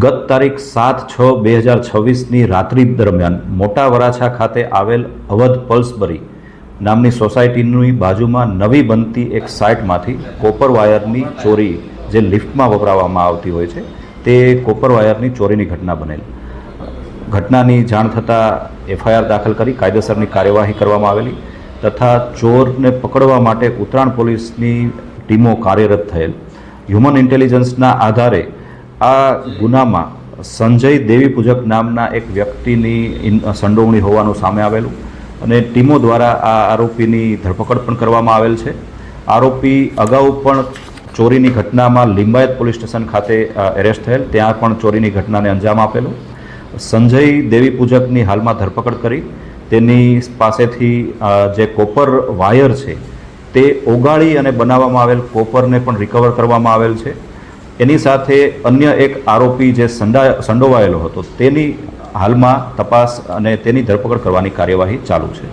ગત તારીખ 7/6/2026ની રાત્રિ દરમિયાન મોટા વરાછા ખાતે આવેલ અવધ પલ્સબરી નામની સોસાયટીની બાજુમાં નવી બનતી એક સાઇટમાંથી કોપર વાયરની ચોરી જે લિફ્ટમાં વપરાવવામાં આવતી હોય છે તે કોપર વાયરની ચોરીની ઘટના બનેલ. ઘટનાની જાણ થતાં FIR દાખલ કરી કાયદેસરની કાર્યવાહી કરવામાં આવેલી તથા ચોરને પકડવા માટે ઉત્તરાયણ પોલીસની ટીમો કાર્યરત થયેલ. હ્યુમન ઇન્ટેલિજન્સના આધારે આ ગુનામાં સંજય દેવીપૂજક નામના એક વ્યક્તિની સંડોવણી હોવાનું સામે આવેલું અને ટીમો દ્વારા આ આરોપીની ધરપકડ પણ કરવામાં આવેલ છે. આરોપી અગાઉ પણ ચોરીની ઘટનામાં લિંબાયત પોલીસ સ્ટેશન ખાતે એરેસ્ટ થયેલ, ત્યાં પણ ચોરીની ઘટનાને અંજામ આપેલું. સંજય દેવીપૂજકની હાલમાં ધરપકડ કરી તેની પાસેથી જે કોપર વાયર છે તે ઓગાળી અને બનાવવામાં આવેલ કોપરને પણ રિકવર કરવામાં આવેલ છે. એની સાથે અન્ય એક આરોપી જે સંડોવાયેલો હતો તેની હાલમાં તપાસ અને તેની ધરપકડ કરવાની કાર્યવાહી ચાલુ છે.